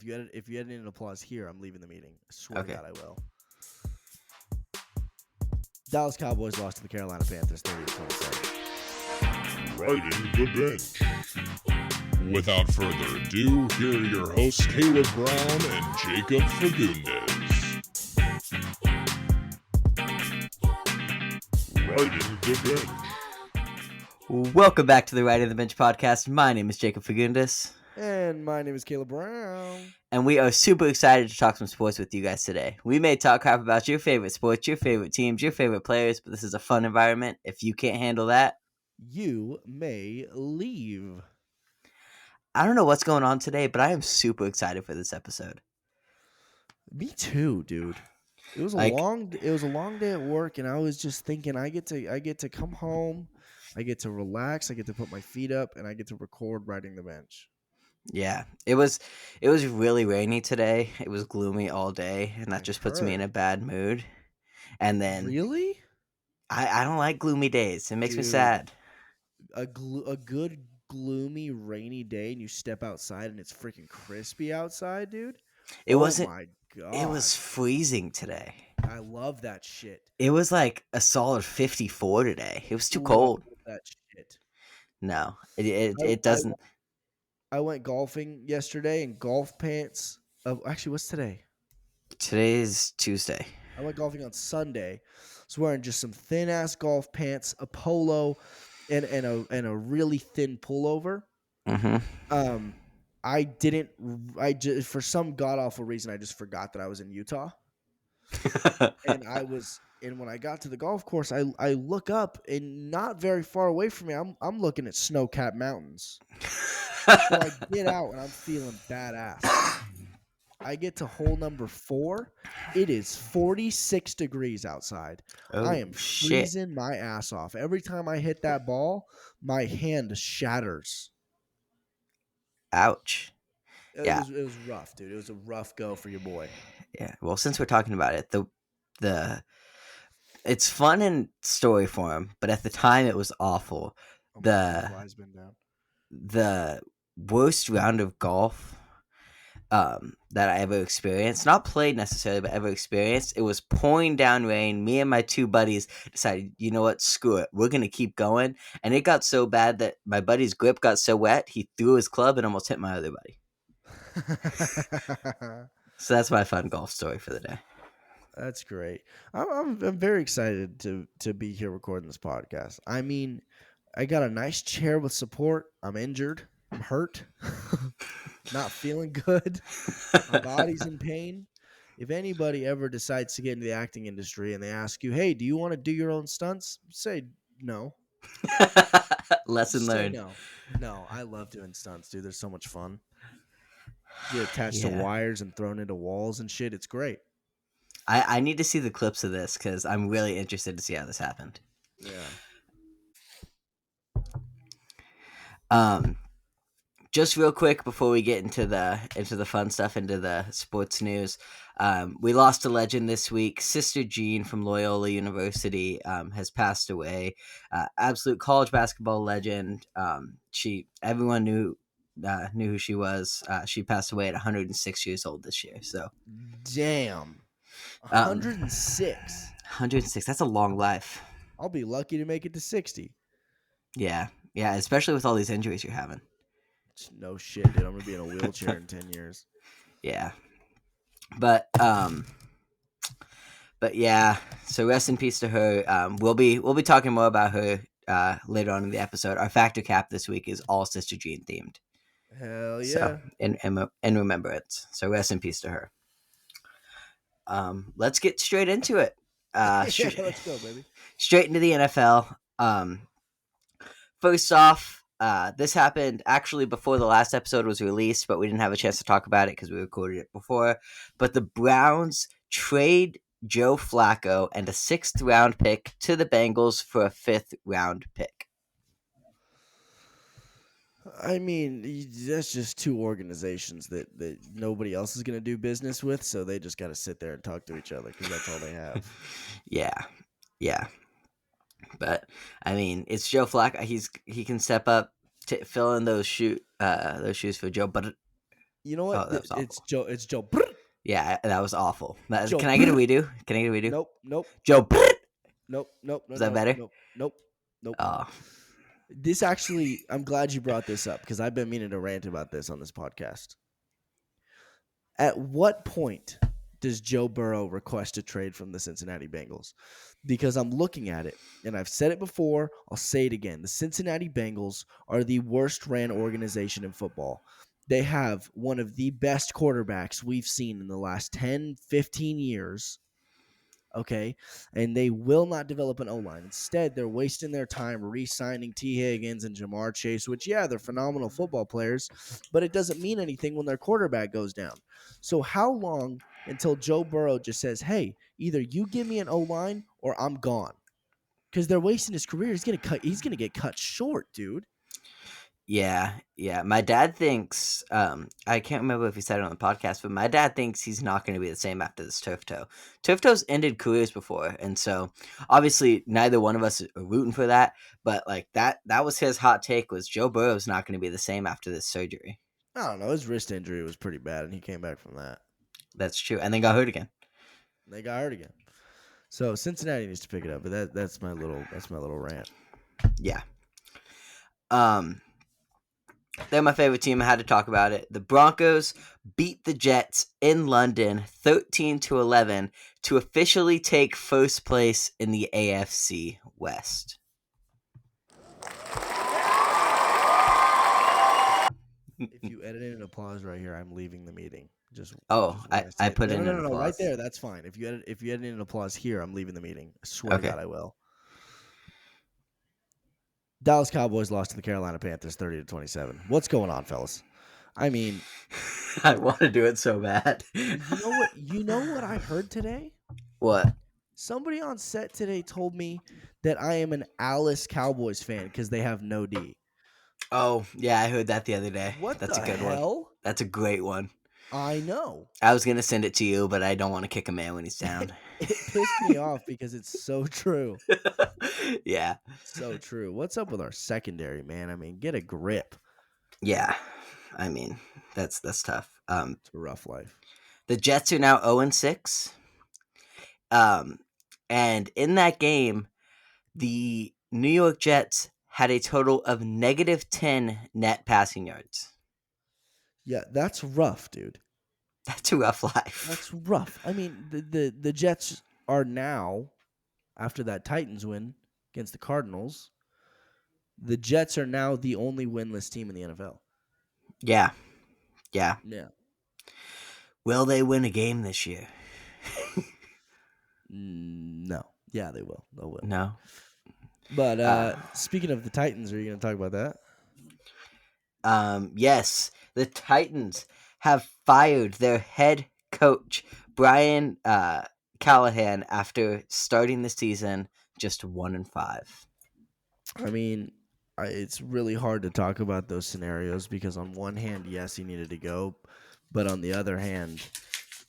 if you edit an applause here, I'm leaving the meeting. I swear Okay. to God, I will. Dallas Cowboys lost to the Carolina Panthers 30-27. Riding the bench. Without further ado, here are your hosts, Caleb Brown and Jacob Fagundes. Riding the bench. Welcome back to the Riding the Bench podcast. My name is Jacob Fagundes. And my name is Caleb Brown. And we are super excited to talk some sports with you guys today. We may talk crap about your favorite sports, your favorite teams, your favorite players, but this is a fun environment. If you can't handle that, You may leave. I don't know what's going on today, but I am super excited for this episode. Me too, dude. It was a long day at work, and I was just thinking I get to come home, I get to relax, I get to put my feet up, and I get to record Riding the Bench. Yeah, it was really rainy today. It was gloomy all day, and that just puts me in a bad mood. And then Really? I don't like gloomy days. It makes me Dude. sad. A good gloomy rainy day, and you step outside and it's freaking crispy outside, dude. It wasn't. My God. It was freezing today. I love that shit. It was like a solid 54 today. It was too Ooh, cold. I love that shit. No, it doesn't. I went golfing yesterday in golf pants. Actually, what's today? Today is Tuesday. I went golfing on Sunday. I was wearing just some thin ass golf pants, a polo, and a really thin pullover. Mm-hmm. I just for some god awful reason I just forgot that I was in Utah. And when I got to the golf course, I look up, and not very far away from me, I'm looking at snow-capped mountains. So I get out and I'm feeling badass. I get to hole number 4. It is 46 degrees outside. Oh, I am shit. freezing my ass off. Every time I hit that ball, my hand shatters. Ouch. It was rough, dude. It was a rough go for your boy. Yeah. Well, since we're talking about it, it's fun in story form, but at the time it was awful. Oh, my fly's been down. The worst round of golf that I ever experienced, not played necessarily, but ever experienced, it was pouring down rain. Me and my two buddies decided, you know what, screw it, we're gonna keep going. And it got so bad that my buddy's grip got so wet, he threw his club and almost hit my other buddy. So that's my fun golf story for the day. That's great. I'm very excited to be here recording this podcast. I mean, I got a nice chair with support. I'm injured. I'm hurt. Not feeling good. My body's in pain. If anybody ever decides to get into the acting industry and they ask you, hey, do you want to do your own stunts? Say no. Lesson learned. No, I love doing stunts, dude. They're so much fun. Get attached to wires and thrown into walls and shit. It's great. I need to see the clips of this because I'm really interested to see how this happened. Yeah. Just real quick before we get into the fun stuff, into the sports news, we lost a legend this week. Sister Jean from Loyola University has passed away. Absolute college basketball legend. Everyone knew who she was. She passed away at 106 years old this year. So, damn, 106. 106. That's a long life. I'll be lucky to make it to 60. Yeah, especially with all these injuries you're having. No shit, dude. I'm gonna be in a wheelchair in 10 years. Yeah, but yeah. So rest in peace to her. We'll be talking more about her later on in the episode. Our factor cap this week is all Sister Jean themed. Hell yeah! So, in remembrance. So rest in peace to her. Let's get straight into it. Let's go, baby. Straight into the NFL. First off. This happened actually before the last episode was released, but we didn't have a chance to talk about it because we recorded it before. But the Browns trade Joe Flacco and a 6th round pick to the Bengals for a 5th round pick. I mean, that's just two organizations that nobody else is going to do business with, so they just got to sit there and talk to each other because that's all they have. Yeah. But I mean, it's Joe Flacco. He can step up to fill in those shoes for Joe. But You know Oh, what? that was It's awful. Joe. It's Joe. Yeah, that was awful. Joe. Can I get a redo? Can I get a redo? Nope. Nope. Joe. Nope. Nope. No. Is that No. better? Nope. Nope. Nope. Oh, This actually, I'm glad you brought this up because I've been meaning to rant about this on this podcast. At what point does Joe Burrow request a trade from the Cincinnati Bengals? Because I'm looking at it, and I've said it before, I'll say it again. The Cincinnati Bengals are the worst ran organization in football. They have one of the best quarterbacks we've seen in the last 10, 15 years. Okay. And they will not develop an O line. Instead, they're wasting their time re signing T. Higgins and Jamar Chase, which, yeah, they're phenomenal football players, but it doesn't mean anything when their quarterback goes down. So, how long until Joe Burrow just says, hey, either you give me an O line or I'm gone? Because they're wasting his career. He's gonna get cut short, dude. yeah. My dad thinks. I can't remember if he said it on the podcast, but my dad thinks he's not going to be the same after this turf toe. Turf toes ended careers before, and so obviously neither one of us are rooting for that. But like that was his hot take: was Joe Burrow's not going to be the same after this surgery. I don't know. His wrist injury was pretty bad, and he came back from that. That's true, and then got hurt again. They got hurt again. So Cincinnati needs to pick it up, but that's my little rant. Yeah. They're my favorite team. I had to talk about it. The Broncos beat the Jets in London 13-11 to officially take first place in the AFC West. If you edit in an applause right here, I'm leaving the meeting. Oh, wanna I say- put in no, an right applause. there. That's fine. If you edit in an applause here, I'm leaving the meeting. I swear Okay. to God, I will. Dallas Cowboys lost to the Carolina Panthers 30-27. What's going on, fellas? I mean, I want to do it so bad. you know what? You know what I heard today? What? Somebody on set today told me that I am an Alice Cowboys fan because they have no D. Oh, yeah, I heard that the other day. What That's the a good one. hell? That's a great one. I know. I was going to send it to you, but I don't want to kick a man when he's down. It pissed me off because it's so true. Yeah. So true. What's up with our secondary, man? I mean, get a grip. Yeah. I mean, that's tough. It's a rough life. The Jets are now 0-6. And in that game, the New York Jets had a total of -10 net passing yards. Yeah, that's rough, dude. That's a rough life. That's rough. I mean, the Jets are now, after that Titans win against the Cardinals, the Jets are now the only winless team in the NFL. Yeah. Yeah. Yeah. Will they win a game this year? No. Yeah, they will. They'll win. No. But speaking of the Titans, are you going to talk about that? Yes, the Titans have fired their head coach, Brian Callahan, after starting the season just 1-5. I mean, it's really hard to talk about those scenarios because on one hand, yes, he needed to go, but on the other hand,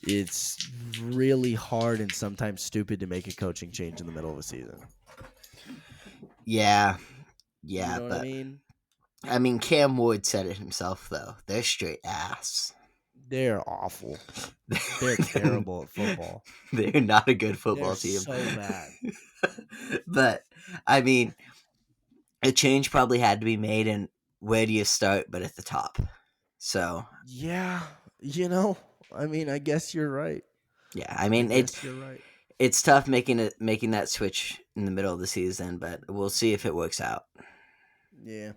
it's really hard and sometimes stupid to make a coaching change in the middle of a season. Yeah, You know what but I mean? Cam Ward said it himself though. They're straight ass. They're awful. They're terrible at football. They're not a good football They're team. so bad. But I mean, a change probably had to be made, and where do you start but at the top? So Yeah, I mean, I guess you're right. yeah, I mean You're right. it's tough making that switch in the middle of the season, but we'll see if it works out. Yeah.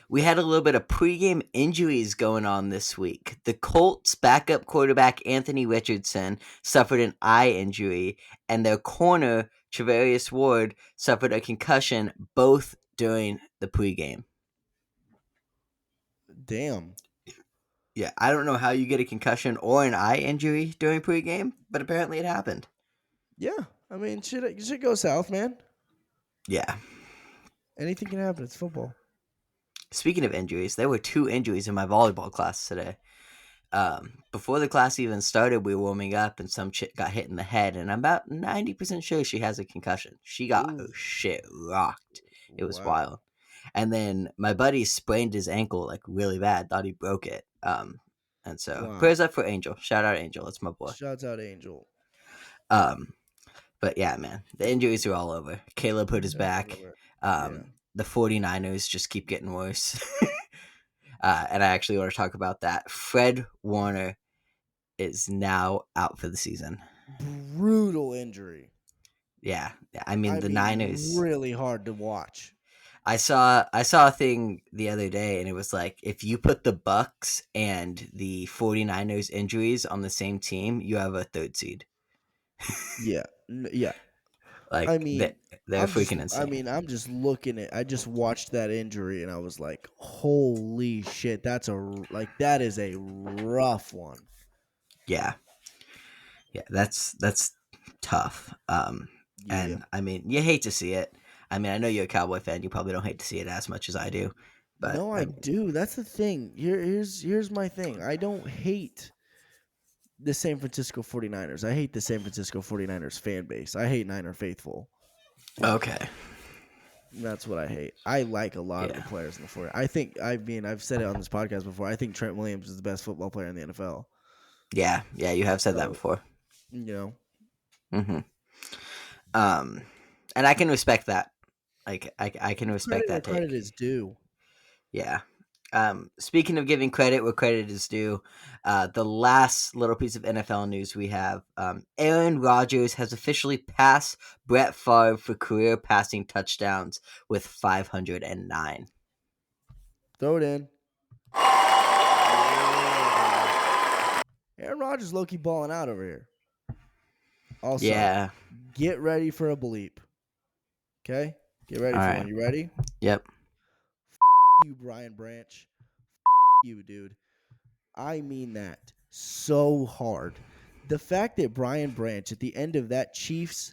We had a little bit of pregame injuries going on this week. The Colts backup quarterback Anthony Richardson suffered an eye injury, and their corner Travarius Ward suffered a concussion, both during the pregame. Damn. Yeah, I don't know how you get a concussion or an eye injury during pregame, but apparently it happened. Yeah. I mean, shit go south, man. Yeah. Anything can happen. It's football. Speaking of injuries, there were 2 injuries in my volleyball class today. Before the class even started, we were warming up, and some chick got hit in the head, and I'm about 90% sure she has a concussion. She got her shit rocked. It was wild. And then my buddy sprained his ankle like really bad, thought he broke it. And so Wow. prayers up for Angel. Shout out Angel, that's my boy. Shouts out Angel. Um, but yeah, man, the injuries are all over. Caleb hurt his back. Everywhere. Yeah. The 49ers just keep getting worse. And I actually want to talk about that. Fred Warner is now out for the season. Brutal injury. Yeah, I mean the Niners. Really hard to watch. I saw a thing the other day, and it was like if you put the Bucks and the 49ers injuries on the same team, you have a third seed. Yeah. Yeah. Like I mean, they're freaking insane. I'm just looking at. I just watched that injury and I was like, "Holy shit! That is a rough one." Yeah, that's tough. Yeah. And I mean, you hate to see it. I mean, I know you're a Cowboy fan. You probably don't hate to see it as much as I do. But No, I do. That's the thing. Here's my thing. I don't hate the San Francisco 49ers. I hate the San Francisco 49ers fan base. I hate Niner faithful. okay, That's what I hate. I like a lot of the players in the 49ers. I've said it on this podcast before. I think Trent Williams is the best football player in the NFL. yeah, you have said that before. You know. Mm-hmm. And I can respect that. Like I can respect that take. Credit is due. Yeah. Speaking of giving credit where credit is due, the last little piece of NFL news we have, Aaron Rodgers has officially passed Brett Favre for career passing touchdowns with 509. Throw it in. Aaron Rodgers low-key balling out over here. Also, get ready for a bleep. Okay? Get ready for one. You ready? Yep. You, Brian Branch. You, dude. I mean that so hard. The fact that Brian Branch at the end of that Chiefs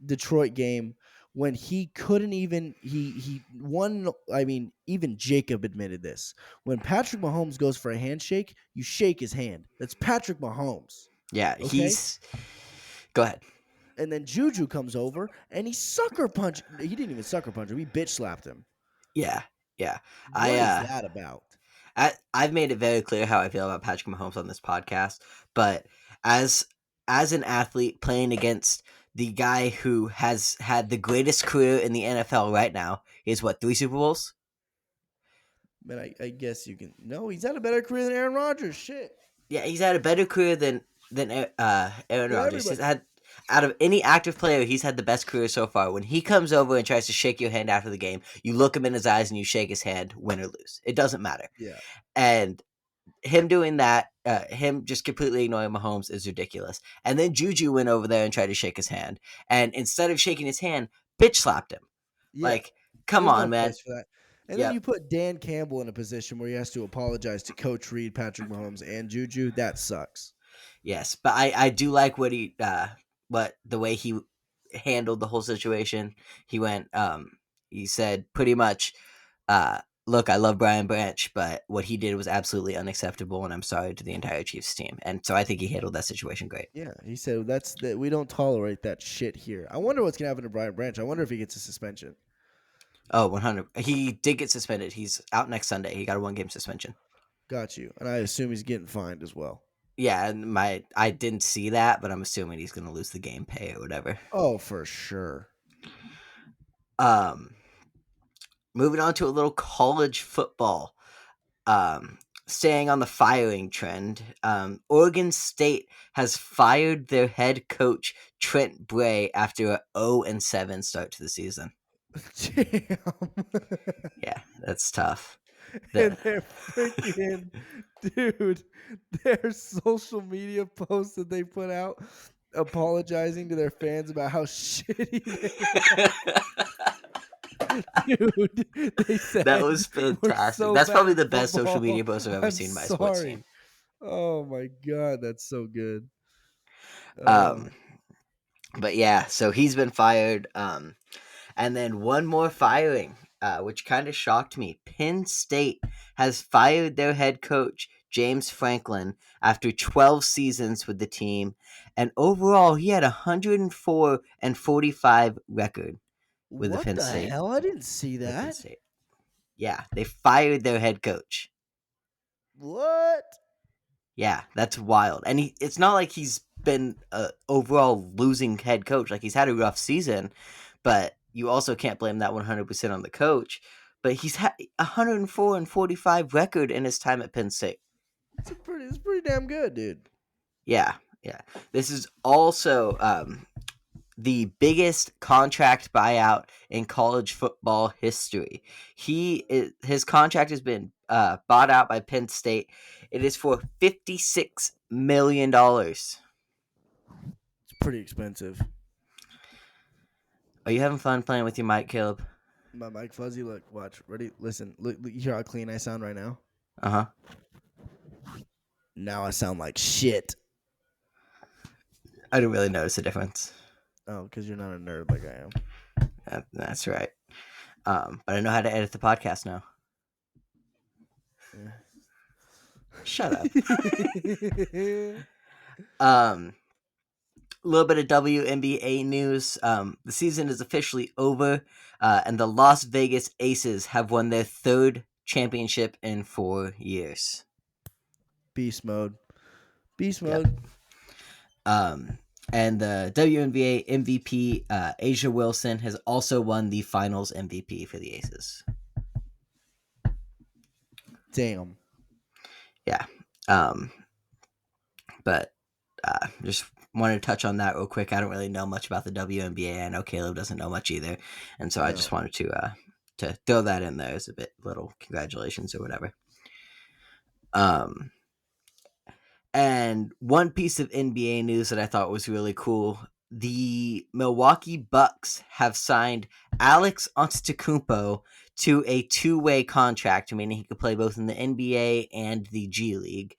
Detroit game, when he couldn't even he won. I mean, even Jacob admitted this. When Patrick Mahomes goes for a handshake, you shake his hand. That's Patrick Mahomes. Yeah, okay? Go ahead. And then Juju comes over and he sucker punched. He didn't even sucker punch him. He bitch slapped him. Yeah. What is that about? I've made it very clear how I feel about Patrick Mahomes on this podcast, but as an athlete playing against the guy who has had the greatest career in the NFL right now, is what, 3 Super Bowls? Man, I guess you can. No, he's had a better career than Aaron Rodgers. Shit. Yeah, he's had a better career than Aaron Rodgers. He's had, out of any active player, he's had the best career so far. When he comes over and tries to shake your hand after the game, you look him in his eyes and you shake his hand, win or lose. It doesn't matter. Yeah. And him doing that, him just completely ignoring Mahomes is ridiculous. And then Juju went over there and tried to shake his hand. And instead of shaking his hand, bitch slapped him. Yeah. Like, come on, man. For that. And then you put Dan Campbell in a position where he has to apologize to Coach Reed, Patrick Mahomes, and Juju. That sucks. Yes, but I do like what the way he handled the whole situation. He went, he said pretty much, look, I love Brian Branch, but what he did was absolutely unacceptable, and I'm sorry to the entire Chiefs team. And so I think he handled that situation great. Yeah, he said we don't tolerate that shit here. I wonder what's gonna happen to Brian Branch. I wonder if he gets a suspension. Oh, 100. He did get suspended. He's out next Sunday. He got a 1-game suspension. Got you. And I assume he's getting fined as well. Yeah, and I didn't see that, but I'm assuming he's going to lose the game pay or whatever. Oh, for sure. Moving on to a little college football. Staying on the firing trend, Oregon State has fired their head coach Trent Bray after a 0-7 start to the season. Damn. Yeah, that's tough. And they're freaking, dude, their social media posts that they put out apologizing to their fans about how shitty they were. Dude, they said that was fantastic. So that's probably the best social media post I've ever seen by a sports team. Oh my god, that's so good. But yeah, so he's been fired. And then one more firing, which kind of shocked me. Penn State has fired their head coach, James Franklin, after 12 seasons with the team. And overall, he had 104-45 record with the Penn State. What the hell? I didn't see that. Yeah, they fired their head coach. What? Yeah, that's wild. And it's not like he's been a overall losing head coach. Like, he's had a rough season, but you also can't blame that 100% on the coach. But he's had 104-45 record in his time at Penn State. It's pretty damn good, dude. Yeah. This is also the biggest contract buyout in college football history. His contract has been bought out by Penn State. It is for $56 million. It's pretty expensive. Are you having fun playing with your mic, Caleb? My mic fuzzy. Look, watch. Ready? Listen. Look, you hear how clean I sound right now? Uh-huh. Now I sound like shit. I didn't really notice a difference. Oh, because you're not a nerd like I am. That's right. But I know how to edit the podcast now. Yeah. Shut up. A little bit of WNBA news. The season is officially over, and the Las Vegas Aces have won their third championship in 4 years. Beast mode. Beast Yep. mode. And the WNBA MVP, Asia Wilson, has also won the Finals MVP for the Aces. Damn. Yeah. But just wanted to touch on that real quick. I don't really know much about the WNBA. I know Caleb doesn't know much either, and so I just wanted to throw that in there as a little congratulations or whatever. And one piece of NBA news that I thought was really cool: the Milwaukee Bucks have signed Alex Antetokounmpo to a two-way contract, meaning he could play both in the NBA and the G League.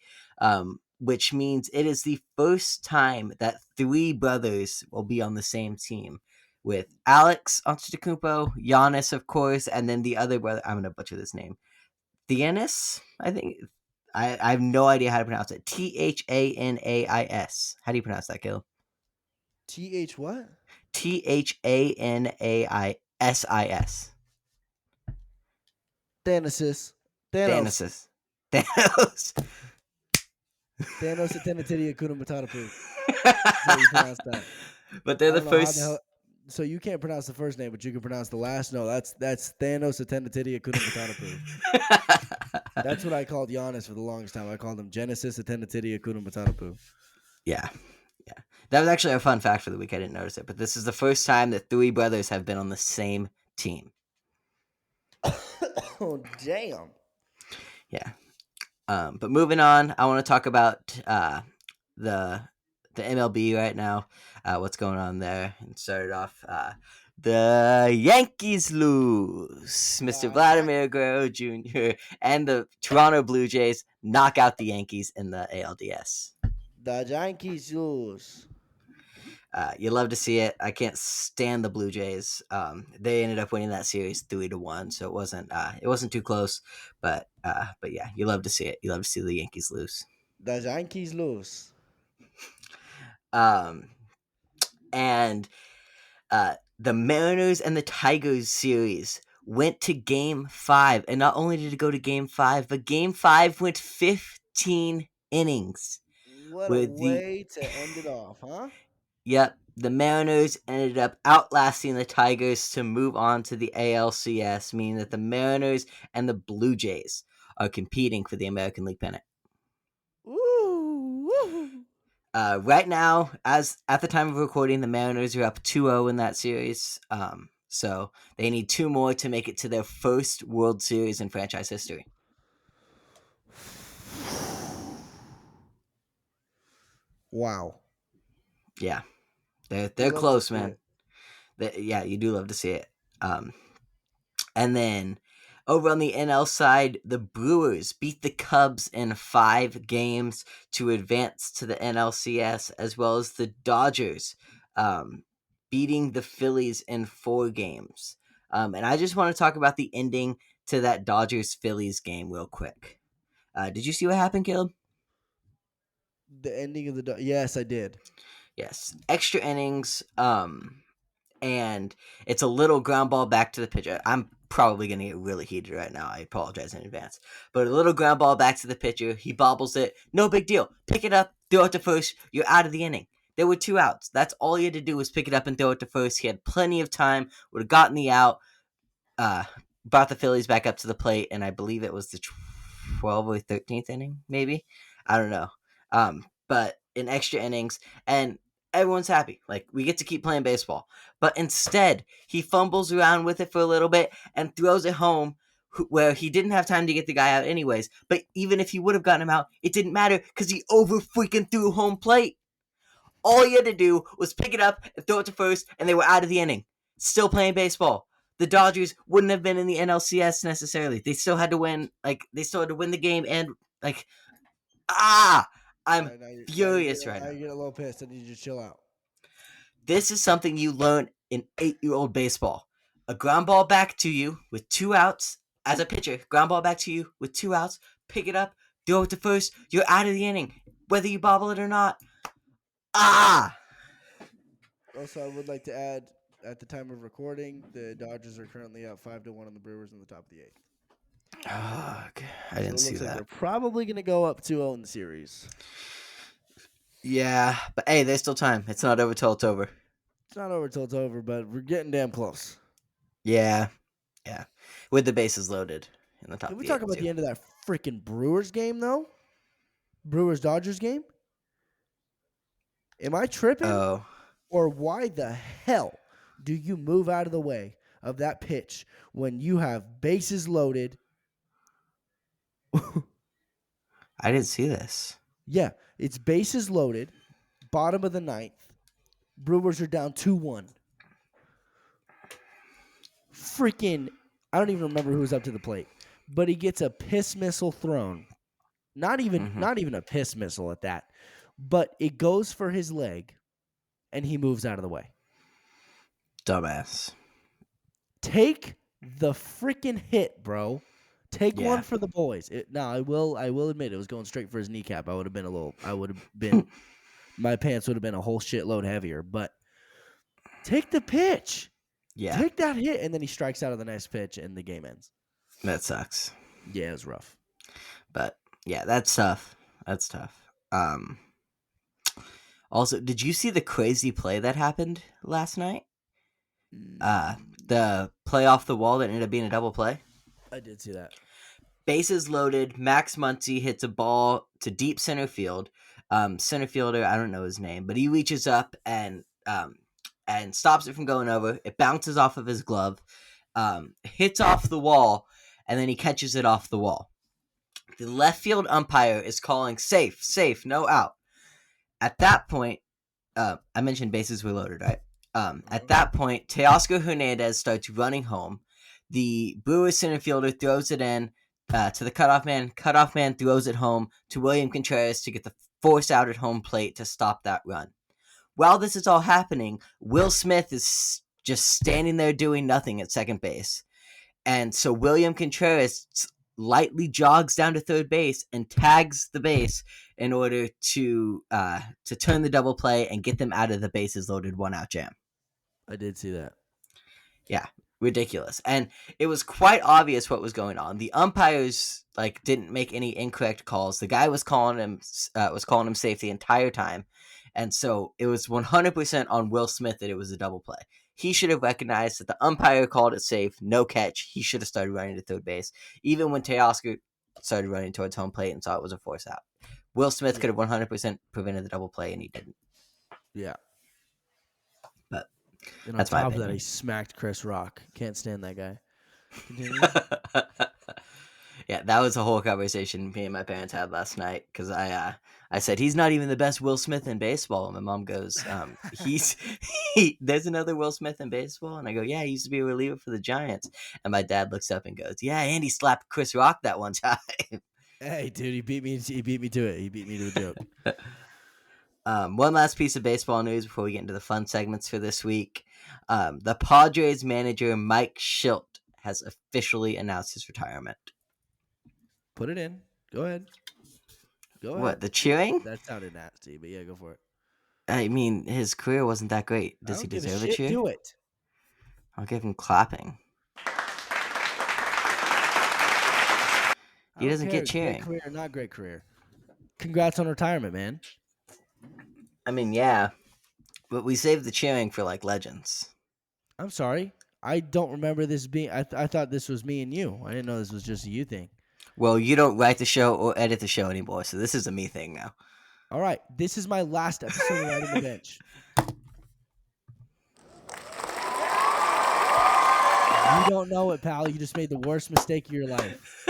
Which means it is the first time that three brothers will be on the same team, with Alex Antetokounmpo, Giannis, of course, and then the other brother. I'm gonna butcher this name, Giannis. I think I have no idea how to pronounce it. Thanais. How do you pronounce that, Gil? TH what? Thanaisis. Thanasis. Thanos. Thanos. Thanos Atenatidia Kuna Matatapu. That's how you pronounce that. But they're I the don't know how first. hell- So you can't pronounce the first name, but you can pronounce the last. No, that's Thanos Atenatidia Kuna Matatapu. That's what I called Giannis for the longest time. I called him Genesis Atenatidia Kuna Matatapu. Yeah. That was actually a fun fact for the week. I didn't notice it, but this is the first time that three brothers have been on the same team. Oh, damn. Yeah. But moving on, I want to talk about the MLB right now. What's going on there? And started off, the Yankees lose. Mr. Vladimir Guerrero Jr. and the Toronto Blue Jays knock out the Yankees in the ALDS. The Yankees lose. You love to see it. I can't stand the Blue Jays. They ended up winning that series 3-1, so it wasn't too close. But yeah, you love to see it. You love to see the Yankees lose. The Yankees lose. And the Mariners and the Tigers series went to Game 5, and not only did it go to Game 5, but Game 5 went 15 innings. What a way to end it off, huh? Yep, the Mariners ended up outlasting the Tigers to move on to the ALCS, meaning that the Mariners and the Blue Jays are competing for the American League pennant. Woo! Right now, as at the time of recording, the Mariners are up 2-0 in that series. So they need two more to make it to their first World Series in franchise history. Wow. Yeah, they're close, man. Yeah, you do love to see it. And then over on the NL side, the Brewers beat the Cubs in 5 games to advance to the NLCS, as well as the Dodgers beating the Phillies in 4 games. And I just want to talk about the ending to that Dodgers-Phillies game real quick. Did you see what happened, Caleb? The ending of the yes, I did. Yes, extra innings. And it's a little ground ball back to the pitcher. I'm probably going to get really heated right now. I apologize in advance. But a little ground ball back to the pitcher. He bobbles it. No big deal. Pick it up, throw it to first. You're out of the inning. There were 2 outs. That's all he had to do was pick it up and throw it to first. He had plenty of time. Would have gotten the out. Brought the Phillies back up to the plate, and I believe it was the 12th or 13th inning, maybe. I don't know. But in extra innings, and everyone's happy. Like, we get to keep playing baseball. But instead, he fumbles around with it for a little bit and throws it home where he didn't have time to get the guy out anyways. But even if he would have gotten him out, it didn't matter because he over freaking threw home plate. All he had to do was pick it up and throw it to first, and they were out of the inning. Still playing baseball. The Dodgers wouldn't have been in the NLCS necessarily. They still had to win. They still had to win the game, and I'm furious right now. I get a little pissed. I need you to chill out. This is something you learn in 8-year-old baseball. A ground ball back to you with 2 outs as a pitcher. Ground ball back to you with 2 outs. Pick it up, throw it to first. You're out of the inning, whether you bobble it or not. Also, I would like to add, at the time of recording, the Dodgers are currently up 5-1 on the Brewers in the top of the 8th. Okay. I didn't see that. Like they're probably going to go up 2-0 in the series. Yeah, but hey, there's still time. It's not over till it's over. It's not over till it's over, but we're getting damn close. Yeah. With the bases loaded in the top. Can we talk about the end of that freaking Brewers game, though? Brewers-Dodgers game? Am I tripping? Oh. Or why the hell do you move out of the way of that pitch when you have bases loaded? I didn't see this. Yeah, it's bases loaded, bottom of the 9th. Brewers are down 2-1. Freaking, I don't even remember who was up to the plate, but he gets a piss missile thrown. Not even a piss missile at that, but it goes for his leg, and he moves out of the way. Dumbass. Take the freaking hit, bro. Take one for the boys. I will admit it was going straight for his kneecap. I would have been my pants would have been a whole shitload heavier, but take the pitch. Yeah. Take that hit, and then he strikes out of the next pitch, and the game ends. That sucks. Yeah, it was rough. But yeah, that's tough. That's tough. Also, did you see the crazy play that happened last night? The play off the wall that ended up being a double play. I did see that. Bases loaded. Max Muncy hits a ball to deep center field. Center fielder, I don't know his name, but he reaches up and stops it from going over. It bounces off of his glove, hits off the wall, and then he catches it off the wall. The left field umpire is calling safe, no out. At that point, I mentioned bases were loaded, right? At that point, Teoscar Hernandez starts running home. The Brewers center fielder throws it in to the cutoff man. Cutoff man throws it home to William Contreras to get the force out at home plate to stop that run. While this is all happening, Will Smith is just standing there doing nothing at second base. And so William Contreras lightly jogs down to third base and tags the base in order to turn the double play and get them out of the bases loaded 1-out jam. I did see that. Yeah, ridiculous. And it was quite obvious what was going on. The umpires didn't make any incorrect calls. The guy was calling him safe the entire time. And so it was 100% on Will Smith that it was a double play. He should have recognized that the umpire called it safe, no catch. He should have started running to third base. Even when Teoscar started running towards home plate and saw it was a force out. Will Smith could have 100% prevented the double play, and he didn't. Yeah. But and that's on my top of opinion. that, he smacked Chris Rock. Can't stand that guy. Continue. Yeah, that was a whole conversation me and my parents had last night because I said he's not even the best Will Smith in baseball. And my mom goes, there's another Will Smith in baseball, and I go, yeah, he used to be a reliever for the Giants. And my dad looks up and goes, yeah, and he slapped Chris Rock that one time. Hey, dude, he beat me to it. He beat me to the joke. One last piece of baseball news before we get into the fun segments for this week. The Padres manager Mike Schilt has officially announced his retirement. Put it in. Go ahead. What, the cheering? That sounded nasty, but yeah, go for it. I mean, his career wasn't that great. Does he deserve a cheer? Do it. I'll give him clapping. I He don't doesn't care. get Great cheering. career, not great career. Congrats on retirement, man. I mean, yeah, but we saved the cheering for like legends. I'm sorry. I don't remember this being. I thought this was me and you. I didn't know this was just a you thing. Well, you don't write the show or edit the show anymore, so this is a me thing now. All right. This is my last episode of Riding the Bench. You don't know it, pal. You just made the worst mistake of your life.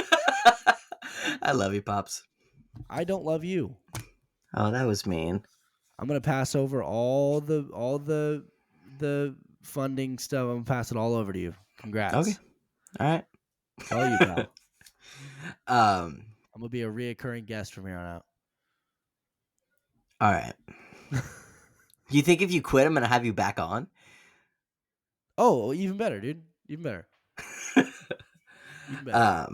I love you, Pops. I don't love you. Oh, that was mean. I'm gonna pass over all the funding stuff. I'm gonna pass it all over to you. Congrats. Okay. All right. It's all you, pal. Um. I'm gonna be a reoccurring guest from here on out. All right. You think if you quit, I'm gonna have you back on? Oh, even better, dude. Even better. Even better.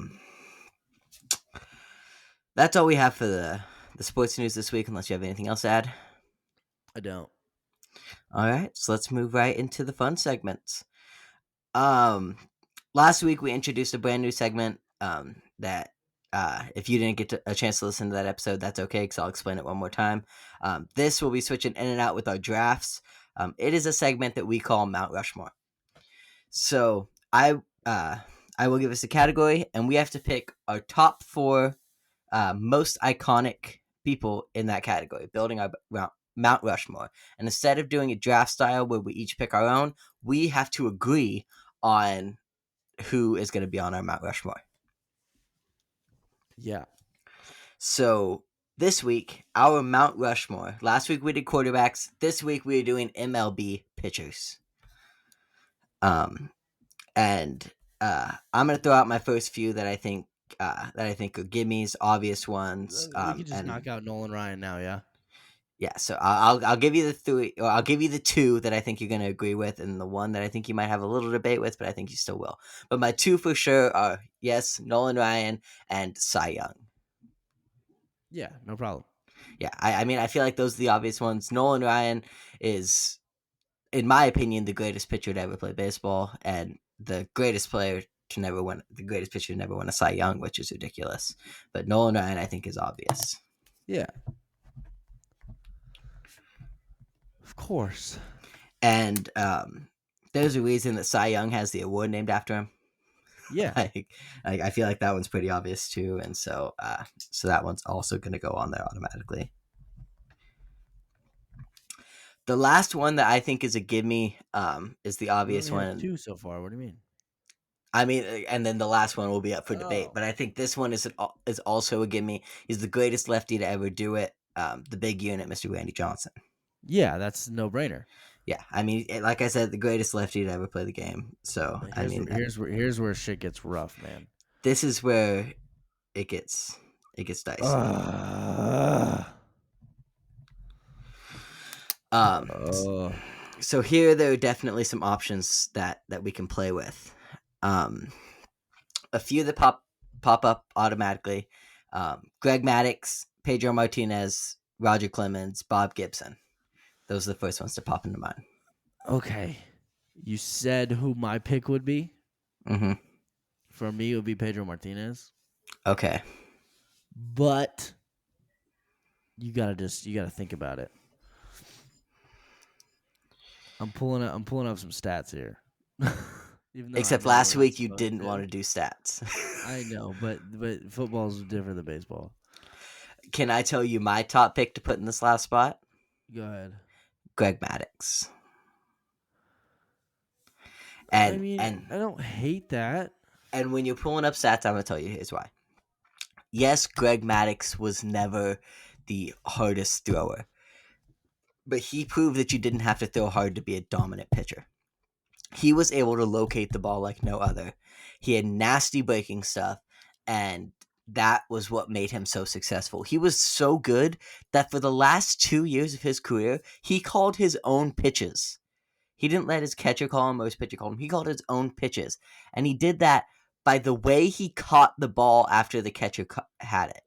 That's all we have for the sports news this week, unless you have anything else to add. I don't. All right, so let's move right into the fun segments. Last week we introduced a brand new segment that if you didn't get a chance to listen to that episode, that's okay, because I'll explain it one more time. This will be switching in and out with our drafts. It is a segment that we call Mount Rushmore. So I will give us a category, and we have to pick our top 4 most iconic people in that category, building our Mount Rushmore. And instead of doing a draft style where we each pick our own, we have to agree on who is going to be on our Mount Rushmore. Yeah. So this week, our Mount Rushmore. Last week we did quarterbacks. This week we are doing MLB pitchers. And I'm going to throw out my first few that I think are gimmies, obvious ones. We could just knock out Nolan Ryan now, yeah. Yeah, so I'll give you the 3, or I'll give you the 2 that I think you're going to agree with, and the one that I think you might have a little debate with, but I think you still will. But my 2 for sure are, yes, Nolan Ryan and Cy Young. Yeah, no problem. Yeah, I mean, I feel like those are the obvious ones. Nolan Ryan is, in my opinion, the greatest pitcher to ever play baseball, and the greatest pitcher to never win a Cy Young, which is ridiculous. But Nolan Ryan, I think, is obvious. Yeah. Of course. And there's a reason that Cy Young has the award named after him. Yeah. I feel like that one's pretty obvious too, and so that one's also going to go on there automatically. The last one that I think is a gimme is the obvious we only one. have 2 so far. What do you mean? I mean, and then the last one will be up for debate, but I think this one is also a gimme. He's the greatest lefty to ever do it. The big unit, Mr. Randy Johnson. Yeah, that's no brainer. Yeah, I mean, like I said, the greatest lefty to ever play the game. So here's where shit gets rough, man. This is where it gets dicey. So here there are definitely some options that we can play with. A few that pop up automatically. Greg Maddux, Pedro Martinez, Roger Clemens, Bob Gibson. Those are the first ones to pop into mind. Okay. You said who my pick would be? Mm-hmm. For me, it would be Pedro Martinez. Okay. But you gotta think about it. I'm pulling up some stats here. Except last week you didn't want to do stats. I know, but football's different than baseball. Can I tell you my top pick to put in this last spot? Go ahead. Greg Maddux. And I don't hate that. And when you're pulling up stats, I'm gonna tell you here's why. Yes, Greg Maddux was never the hardest thrower, but he proved that you didn't have to throw hard to be a dominant pitcher. He was able to locate the ball like no other. He had nasty breaking stuff, and that was what made him so successful. He was so good that for the last 2 years of his career, he called his own pitches. He didn't let his catcher call him or his pitcher call him. He called his own pitches, and he did that by the way he caught the ball after the catcher had it.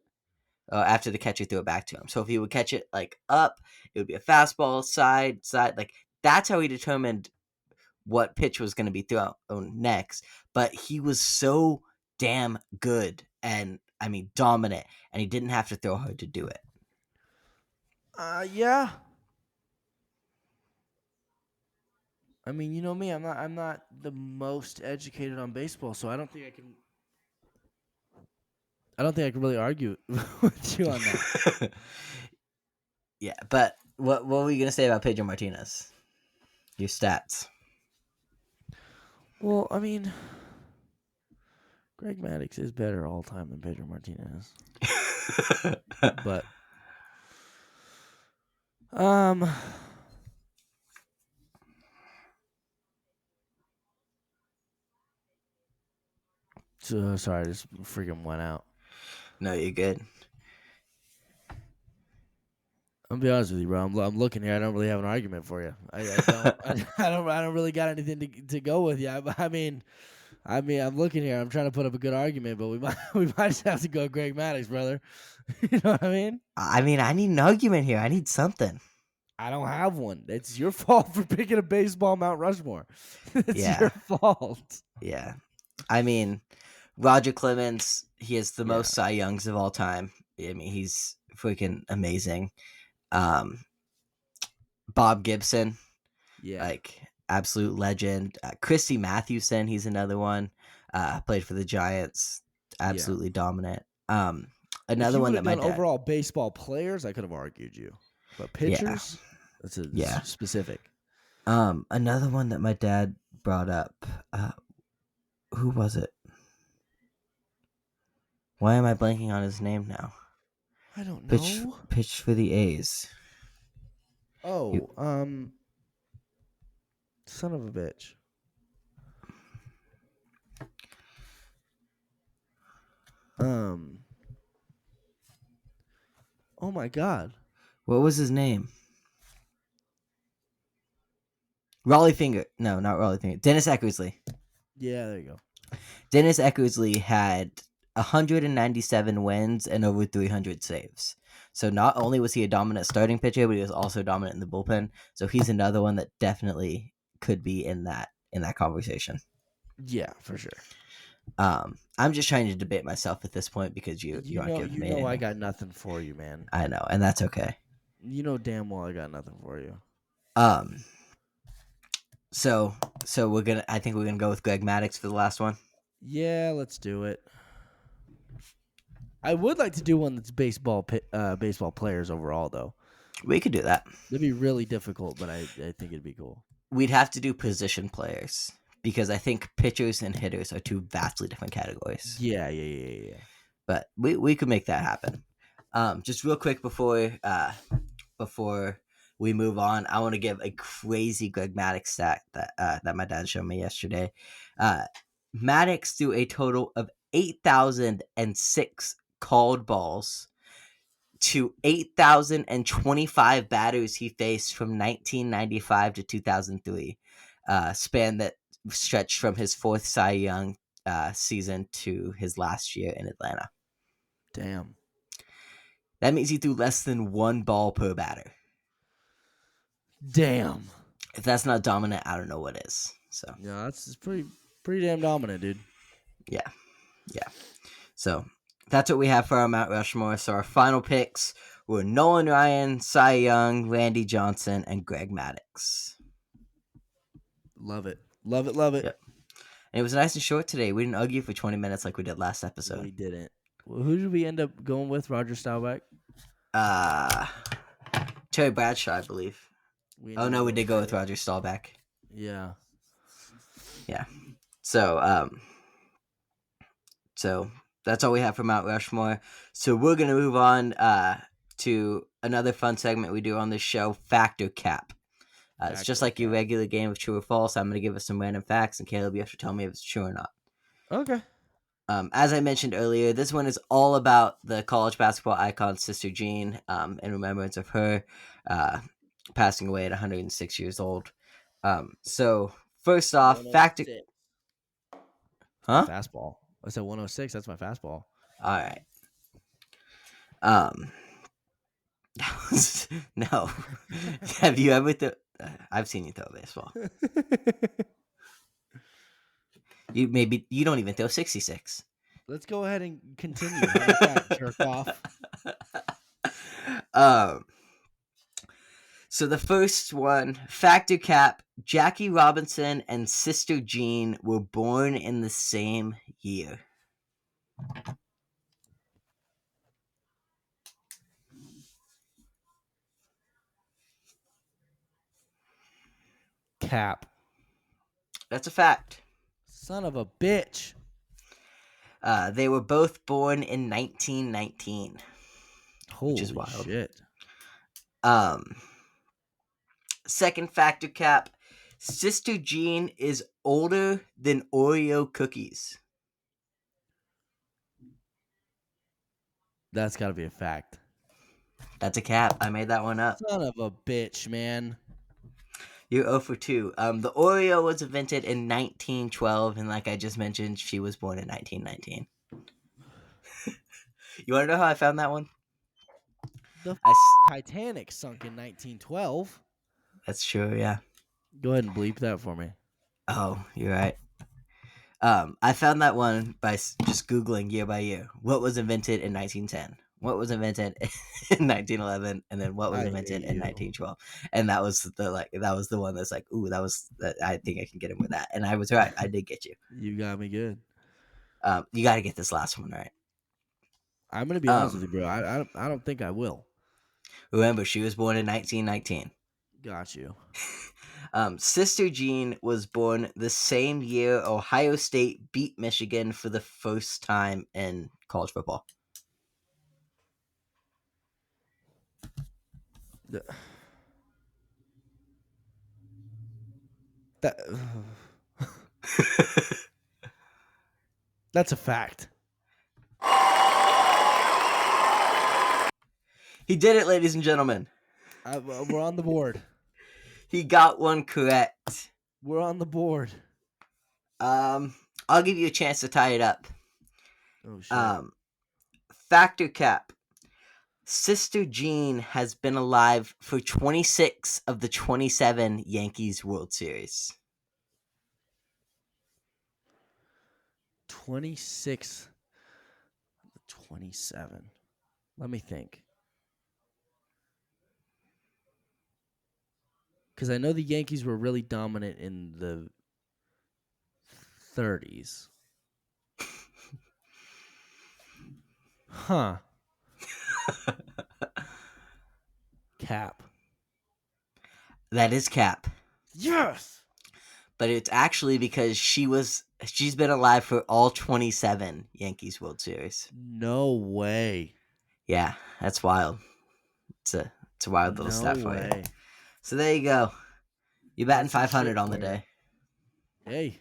After the catcher threw it back to him. So if he would catch it like up, it would be a fastball, side. Like that's how he determined what pitch was going to be thrown next. But he was so damn good. And I mean, dominant, and he didn't have to throw hard to do it. Yeah. I mean, you know me. I'm not the most educated on baseball, so I don't think I can. I don't think I can really argue with you on that. Yeah, but what were you gonna say about Pedro Martinez? Your stats. Well, I mean, Greg Maddux is better all time than Pedro Martinez, but um, so sorry, I just freaking went out. No, you're good. I'm gonna be honest with you, bro. I'm looking here. I don't really have an argument for you. I don't. I don't really got anything to go with you. I mean, I'm looking here. I'm trying to put up a good argument, but we might just have to go Greg Maddux, brother. You know what I mean? I mean, I need an argument here. I need something. I don't have one. It's your fault for picking a baseball Mount Rushmore. It's Yeah. your fault. Yeah. I mean, Roger Clemens, he has the Yeah. most Cy Youngs of all time. I mean, he's freaking amazing. Bob Gibson, Yeah. like absolute legend. Christy Mathewson, he's another one. Played for the Giants, absolutely dominant. Another if you one would that have my done dad. overall baseball players, I could have argued you. But pitchers, that's a Yeah. specific. Another one that my dad brought up. Who was it? Why am I blanking on his name now? I don't know. Pitched for the A's. Oh, son of a bitch. Oh my God. What was his name? Raleigh Finger. No, not Raleigh Finger. Dennis Eckersley. Yeah, there you go. Dennis Eckersley had 197 wins and over 300 saves. So not only was he a dominant starting pitcher, but he was also dominant in the bullpen. So he's another one that definitely could be in that conversation. Yeah, for sure. I'm just trying to debate myself at this point because you aren't giving me anything. I got nothing for you, man. I know, and that's okay. You know damn well I got nothing for you. So I think we're gonna go with Greg Maddux for the last one. Yeah, let's do it. I would like to do one that's baseball players overall, though. We could do that. It'd be really difficult, but I think it'd be cool. We'd have to do position players because I think pitchers and hitters are two vastly different categories. Yeah. But we could make that happen. Just real quick before we move on, I want to give a crazy Greg Maddux stat that my dad showed me yesterday. Maddux threw a total of 8,006 called balls to 8,025 batters he faced from 1995 to 2003, span that stretched from his fourth Cy Young season to his last year in Atlanta. Damn. That means he threw less than one ball per batter. Damn. If that's not dominant, I don't know what is. So yeah, that's pretty damn dominant, dude. Yeah. So that's what we have for our Mount Rushmore. So our final picks were Nolan Ryan, Cy Young, Randy Johnson, and Greg Maddux. Love it. Yep. And it was nice and short today. We didn't argue for 20 minutes like we did last episode. We didn't. Well, who did we end up going with? Roger Staubach? Terry Bradshaw, I believe. We did go with Roger Staubach. Yeah. So that's all we have for Mount Rushmore. So we're gonna move on to another fun segment we do on this show, Factor Cap. It's just like your regular game of true or false. I'm gonna give us some random facts, and Caleb, you have to tell me if it's true or not. Okay. As I mentioned earlier, this one is all about the college basketball icon Sister Jean, in remembrance of her passing away at 106 years old. So first off, Factor. Huh? Fastball. I said 106. That's my fastball. All right. No. Have you ever I've seen you throw a baseball. You don't even throw 66. Let's go ahead and continue. How about that, jerk off? um, so the first one, Factor Cap, Jackie Robinson and Sister Jean were born in the same year. Cap. That's a fact. Son of a bitch. They were both born in 1919. Holy which is wild. shit. Second Factor Cap, Sister Jean is older than Oreo cookies. That's got to be a fact. That's a cap. I made that one up. Son of a bitch, man. You're 0 for 2. The Oreo was invented in 1912, and like I just mentioned, she was born in 1919. You want to know how I found that one? The Titanic sunk in 1912. That's true, yeah. Go ahead and bleep that for me. Oh, you're right. I found that one by just Googling year by year. What was invented in 1910? What was invented in 1911? And then what was invented in 1912? And that was the one that's like, ooh, I think I can get him with that. And I was right. I did get you. You got me good. You got to get this last one right. I'm gonna be honest with you, bro. I don't think I will. Remember, she was born in 1919. Got you. Sister Jean was born the same year Ohio State beat Michigan for the first time in college football. That's a fact. He did it, ladies and gentlemen. We're on the board. He got one correct. We're on the board. I'll give you a chance to tie it up. Oh shit. Factor Cap. Sister Jean has been alive for 26 of the 27 Yankees World Series. 26. 27. Let me think. Because I know the Yankees were really dominant in the 30s. Huh. Cap. That is Cap. Yes. But it's actually because she's been alive for all 27 Yankees World Series. No way. Yeah, that's wild. It's a wild little stat for you. So there you go. You're batting 500 on the day. Hey.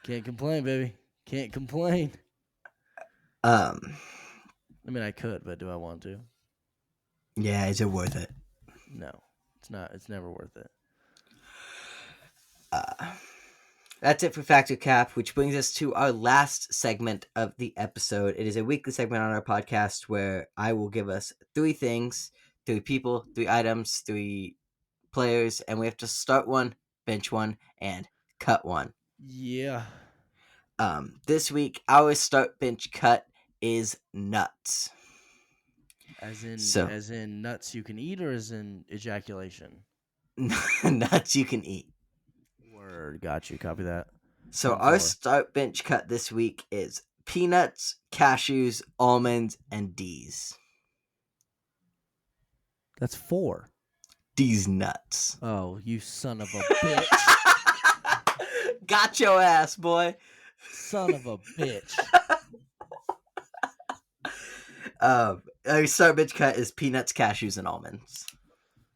Can't complain, baby. Can't complain. I mean, I could, but do I want to? Yeah, is it worth it? No, it's not. It's never worth it. That's it for Factor Cap, which brings us to our last segment of the episode. It is a weekly segment on our podcast where I will give us 3 things, 3 people, 3 items, 3 players, and we have to start one, bench one, and cut one. Yeah. This week, our start, bench, cut is nuts. As in nuts you can eat, or as in ejaculation? Nuts you can eat. Word, got you. Copy that. So our start, bench, cut this week is peanuts, cashews, almonds, and Deez. That's 4. Deez nuts. Oh, you son of a bitch. Got your ass, boy. Son of a bitch. Our start, bench, cut is peanuts, cashews, and almonds.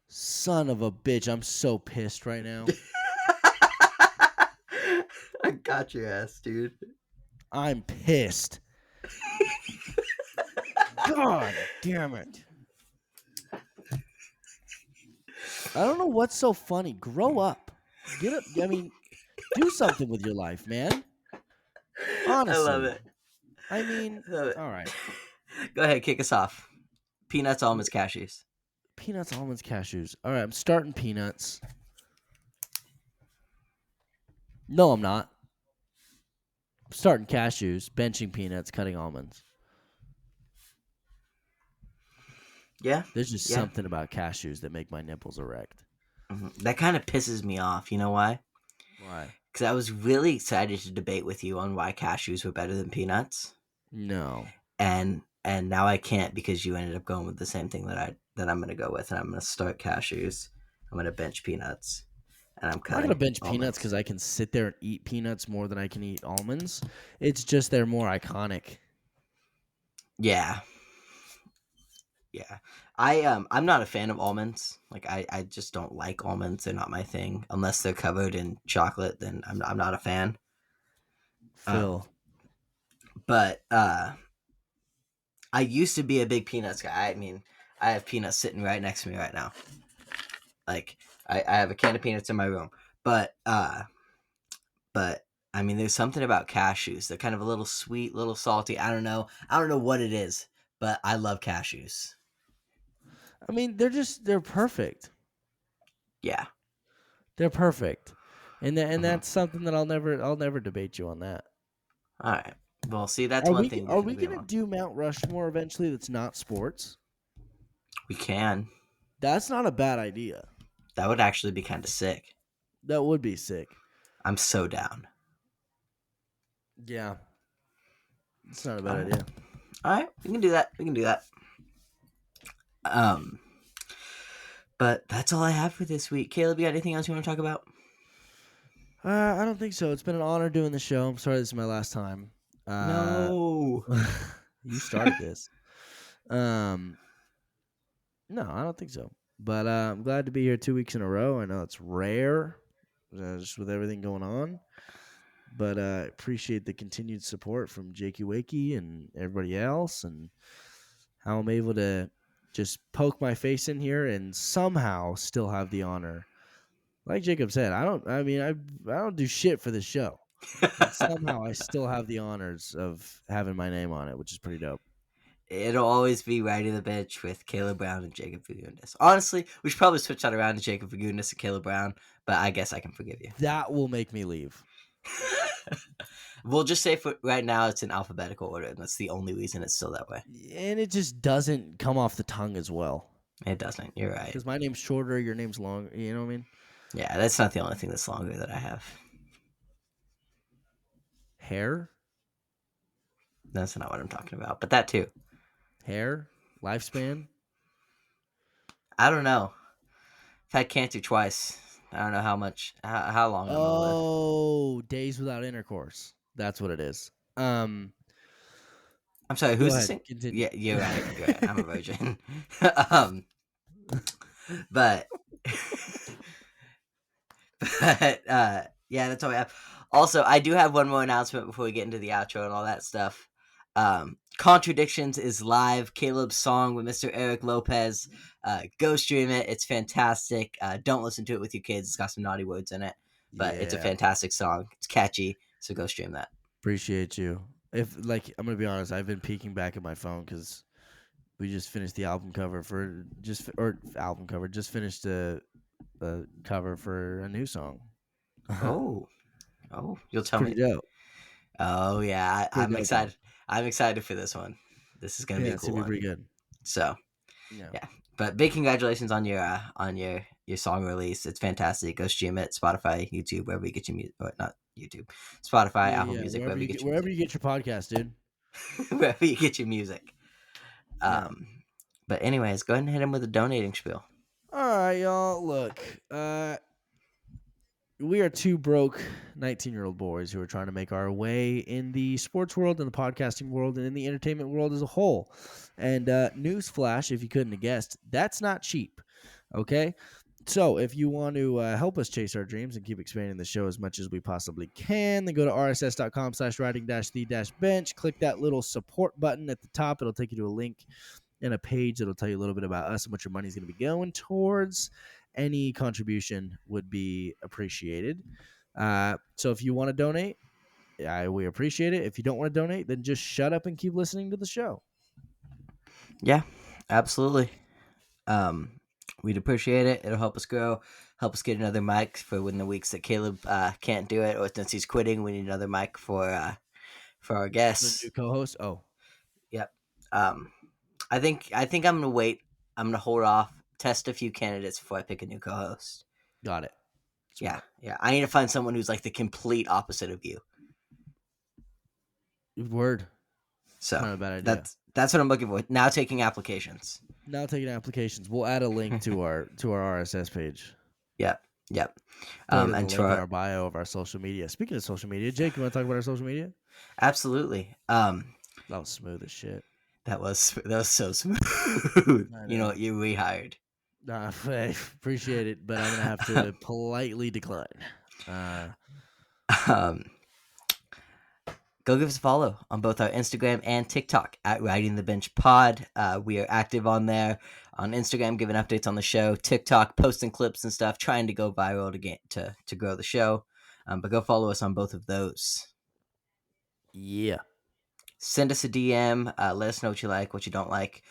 Son of a bitch. I'm so pissed right now. I got your ass, dude. I'm pissed. God damn it. I don't know what's so funny. Grow up. Get up. I mean, do something with your life, man. Honestly. I love it. I mean, Love it. all right. Go ahead, kick us off. Peanuts, almonds, cashews. Peanuts, almonds, cashews. All right, I'm starting peanuts. No, I'm not. starting cashews, benching peanuts, cutting almonds. Yeah, There's just yeah. something about cashews that make my nipples erect. That kind of pisses me off. You know why? Why? Because I was really excited to debate with you on why cashews were better than peanuts, No. and now I can't because you ended up going with the same thing that I'm gonna go with, and I'm gonna start cashews. I'm gonna bench peanuts, and I'm I'm not gonna cutting bench peanuts almonds. because I can sit there and eat peanuts more than I can eat almonds. It's just they're more iconic. Yeah, yeah. I'm not a fan of almonds. Like I just don't like almonds. They're not my thing unless they're covered in chocolate. Then I'm not a fan. Um, Phil. but I used to be a big peanuts guy. I mean, I have peanuts sitting right next to me right now. Like I have a can of peanuts in my room. But I mean, there's something about cashews. They're kind of a little sweet, little salty. I don't know. I don't know what it is, but I love cashews. I mean, they're perfect. Yeah. They're perfect. And Hmm. that's something that I'll never debate you on that. All right. Well, see, that's Are one we thing we are can we agree gonna on. do Mount Rushmore eventually that's not sports? We can. That's not a bad idea. That would actually be kind of sick. That would be sick. I'm so down. Yeah. It's not a All bad right. idea. All right. We can do that. We can do that. Um, but that's all I have for this week. Caleb, you got anything else you want to talk about? I don't think so. It's been an honor doing the show. I'm sorry this is my last time. Uh, No. you started this. Um, no, I don't think so. But I'm glad to be here 2 weeks in a row. I know it's rare, just with everything going on. But appreciate the continued support from Jakey Wakey and everybody else, and how I'm able to just poke my face in here and somehow still have the honor. Like Jacob said, I don't do shit for this show. And somehow I still have the honors of having my name on it, which is pretty dope. It'll always be riding the bench with Caleb Brown and Jacob Fagundes. Honestly, we should probably switch that around to Jacob Fagundes and Caleb Brown, but I guess I can forgive you. That will make me leave. We'll just say for right now it's in alphabetical order, and that's the only reason it's still that way. And it just doesn't come off the tongue as well. It doesn't. You're right. Because my name's shorter, your name's longer. You know what I mean? Yeah, that's not the only thing that's longer that I have. Hair? That's not what I'm talking about, but that too. Hair? Lifespan? I don't know. I've had cancer twice. I don't know how long I'm gonna live. Oh, days without intercourse. That's what it is. I'm sorry. Go Who's the ahead. sing? Continue. Yeah, you're right. You're right. I'm a virgin. um, but yeah, that's all I have. Also, I do have one more announcement before we get into the outro and all that stuff. Contradictions is live. Caleb's song with Mr. Eric Lopez. Go stream it. It's fantastic. Don't listen to it with your kids. It's got some naughty words in it, but it's a Yeah. fantastic song. It's catchy, so go stream that. Appreciate you. I'm gonna be honest, I've been peeking back at my phone because we just finished the album cover just finished the cover for a new song. Oh, you'll tell Pretty me. dope. Oh yeah, Pretty I'm dope, excited. I'm excited for this one. This is gonna be Yeah, a it's cool gonna be one. pretty good. So Yeah. yeah, but big congratulations on your song release. It's fantastic. Go stream it. Spotify, YouTube, wherever you get your music. Not YouTube. Spotify, Yeah, Apple yeah. Music, Wherever wherever you you get get your wherever music. you get your podcast, dude. Wherever you get your music. Yeah. But anyways, go ahead and hit him with a donating spiel. All right, y'all. Look, we are two broke 19-year-old boys who are trying to make our way in the sports world and the podcasting world and in the entertainment world as a whole. And newsflash, if you couldn't have guessed, that's not cheap. Okay? So if you want to help us chase our dreams and keep expanding the show as much as we possibly can, then go to rss.com/riding-the-bench. Click that little support button at the top. It'll take you to a link and a page that'll tell you a little bit about us and what your money's going to be going towards. Any contribution would be appreciated. So if you want to donate, we appreciate it. If you don't want to donate, then just shut up and keep listening to the show. Yeah, absolutely. We'd appreciate it. It'll help us grow, help us get another mic for when the weeks that Caleb can't do it, or since he's quitting, we need another mic for for our The guests. new co-host. Oh, Yep. I think I'm gonna wait. I'm gonna hold off, test a few candidates before I pick a new co-host. got it. Smart. Yeah. I need to find someone who's like the complete opposite of you. Word. So Not a bad idea. that's what I'm looking for. Now taking applications. Now taking applications. We'll add a link to our RSS page. Yep. Throw it in And the to link in our, our bio of our social media. Speaking of social media, Jake, you want to talk about our social media? absolutely. That was smooth as shit. That was so smooth. I You know, know. you rehired. Nah, I appreciate it, but I'm gonna have to politely decline. Um, Go give us a follow on both our Instagram and TikTok at Riding the Bench Pod. We are active on there. On Instagram, giving updates on the show. TikTok, posting clips and stuff, trying to go viral to grow the show. But go follow us on both of those. Yeah. Send us a DM. Let us know what you like, what you don't like.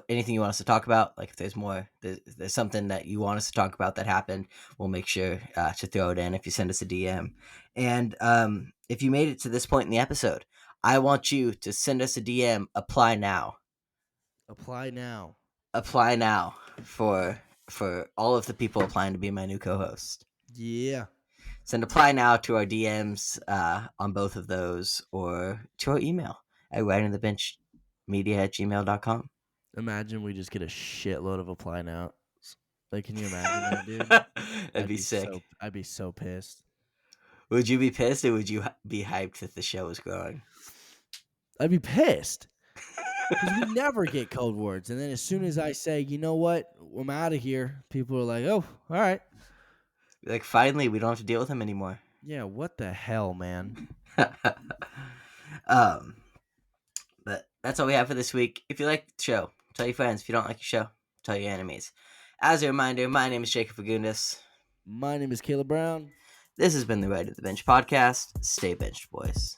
Anything you want us to talk about. Like if there's more, there's something that you want us to talk about that happened, we'll make sure to throw it in if you send us a DM. And if you made it to this point in the episode, I want you to send us a DM. Apply now for all of the people applying to be my new co-host. Yeah. Send apply now to our DMs on both of those, or to our email at writingthebenchmedia@gmail.com. Imagine we just get a shitload of apply now. Like, can you imagine that, dude? That'd be sick. I'd be so pissed. Would you be pissed, or would you be hyped that the show is growing? I'd be pissed. Because we never get code words. And then as soon as I say, you know what, I'm out of here, people are like, oh, all right. Like, finally, we don't have to deal with him anymore. Yeah, what the hell, man? But that's all we have for this week. If you like the show, tell your friends. If you don't like the show, tell your enemies. As a reminder, my name is Jacob Fagundes. My name is Caleb Brown. This has been the Right of the Bench podcast. Stay benched, boys.